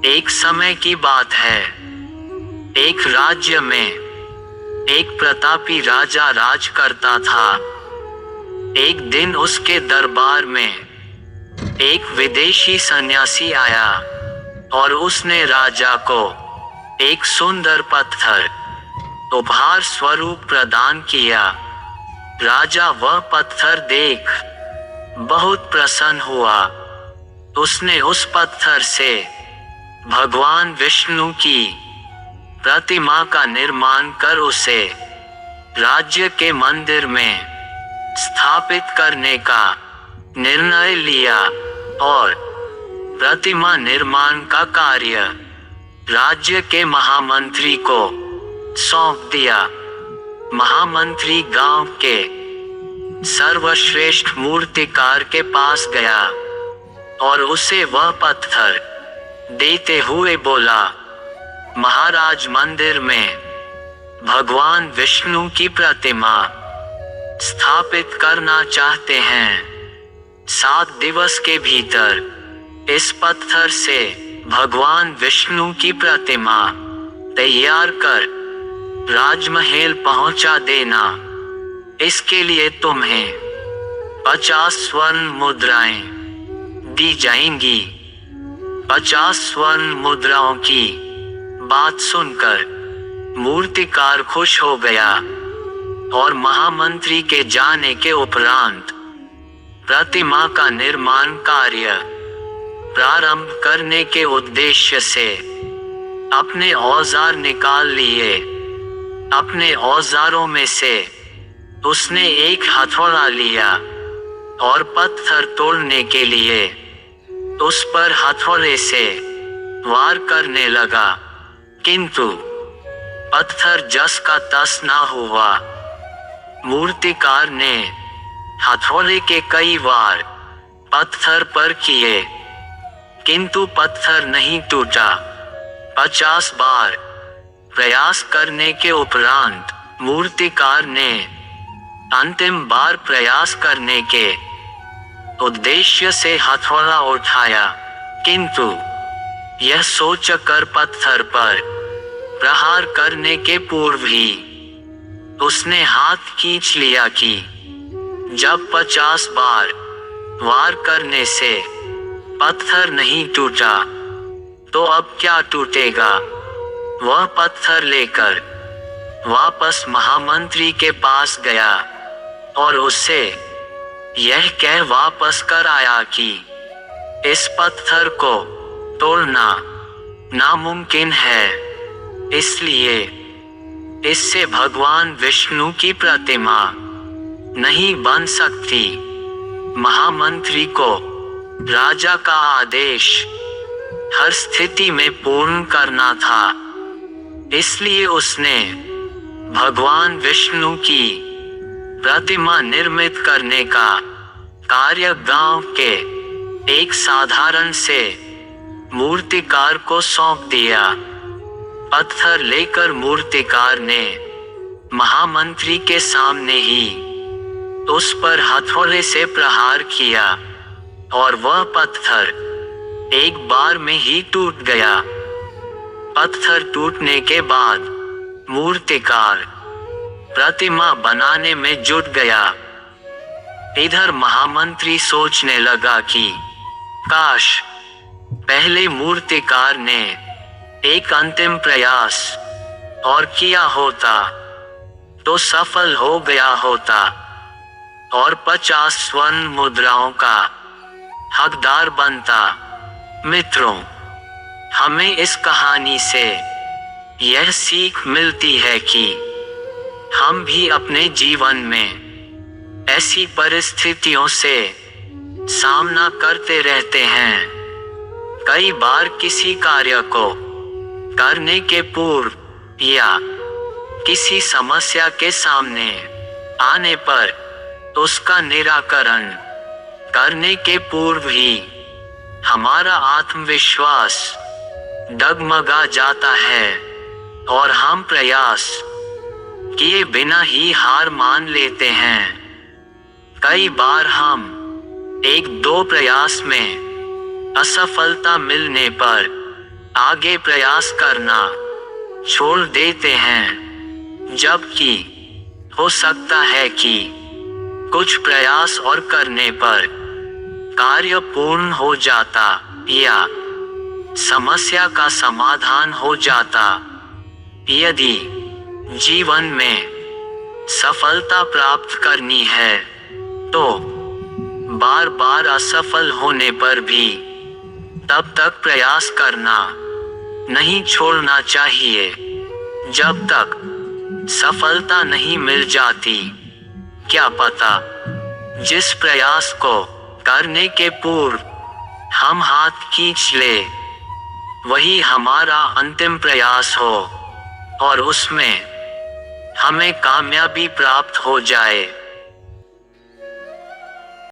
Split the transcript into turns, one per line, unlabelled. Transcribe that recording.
एक समय की बात है। एक राज्य में एक प्रतापी राजा राज करता था। एक दिन उसके दरबार में एक विदेशी सन्यासी आया और उसने राजा को एक सुंदर पत्थर उपहार स्वरूप प्रदान किया। राजा वह पत्थर देख बहुत प्रसन्न हुआ। उसने उस पत्थर से भगवान विष्णु की प्रतिमा का निर्माण कर उसे राज्य के मंदिर में स्थापित करने का निर्णय लिया और प्रतिमा निर्माण का कार्य राज्य के महामंत्री को सौंप दिया। महामंत्री गांव के सर्वश्रेष्ठ मूर्तिकार के पास गया और उसे वह पत्थर देते हुए बोला, महाराज, मंदिर में भगवान विष्णु की प्रतिमा स्थापित करना चाहते हैं। 7 दिवस के भीतर इस पत्थर से भगवान विष्णु की प्रतिमा तैयार कर राजमहल पहुंचा देना। इसके लिए तुम्हें 50 स्वर्ण मुद्राएं दी जाएंगी। 50 स्वर्ण मुद्राओं की बात सुनकर मूर्तिकार खुश हो गया और महामंत्री के जाने के उपरांत प्रतिमा का निर्माण कार्य प्रारंभ करने के उद्देश्य से अपने औजार निकाल लिए। अपने औजारों में से उसने एक हथौड़ा लिया और पत्थर तोड़ने के लिए उस पर हथौड़े से वार करने लगा, किंतु पत्थर जस का तस ना हुआ। मूर्तिकार ने हथौड़े के कई वार पत्थर पर किए, किंतु पत्थर नहीं टूटा। 50 बार प्रयास करने के उपरांत मूर्तिकार ने अंतिम बार प्रयास करने के उद्देश्य से हथौड़ा उठाया, किंतु यह सोचकर पत्थर पर प्रहार करने के पूर्व ही उसने हाथ खींच लिया कि जब 50 बार वार करने से पत्थर नहीं टूटा तो अब क्या टूटेगा। वह पत्थर लेकर वापस महामंत्री के पास गया और उससे यह कह वापस कर आया कि इस पत्थर को तोड़ना नामुमकिन है, इसलिए इससे भगवान विष्णु की प्रतिमा नहीं बन सकती। महामंत्री को राजा का आदेश हर स्थिति में पूर्ण करना था, इसलिए उसने भगवान विष्णु की प्रतिमा निर्मित करने का कार्य गांव के एक साधारण से मूर्तिकार को सौंप दिया। पत्थर लेकर मूर्तिकार ने महामंत्री के सामने ही उस पर हथौड़े से प्रहार किया और वह पत्थर एक बार में ही टूट गया। पत्थर टूटने के बाद मूर्तिकार प्रतिमा बनाने में जुट गया। इधर महामंत्री सोचने लगा कि काश पहले मूर्तिकार ने एक अंतिम प्रयास और किया होता तो सफल हो गया होता और 50 स्वर्ण मुद्राओं का हकदार बनता। मित्रों, हमें इस कहानी से यह सीख मिलती है कि हम भी अपने जीवन में ऐसी परिस्थितियों से सामना करते रहते हैं। कई बार किसी कार्य को करने के पूर्व या किसी समस्या के सामने आने पर उसका निराकरण करने के पूर्व ही हमारा आत्मविश्वास डगमगा जाता है और हम प्रयास किए बिना ही हार मान लेते हैं। कई बार हम 1-2 प्रयास में असफलता मिलने पर आगे प्रयास करना छोड़ देते हैं, जबकि हो सकता है कि कुछ प्रयास और करने पर कार्य पूर्ण हो जाता या समस्या का समाधान हो जाता। यदि जीवन में सफलता प्राप्त करनी है तो बार बार असफल होने पर भी तब तक प्रयास करना नहीं छोड़ना चाहिए जब तक सफलता नहीं मिल जाती। क्या पता जिस प्रयास को करने के पूर्व हम हाथ खींच ले वही हमारा अंतिम प्रयास हो और उसमें हमें कामयाबी प्राप्त हो जाए।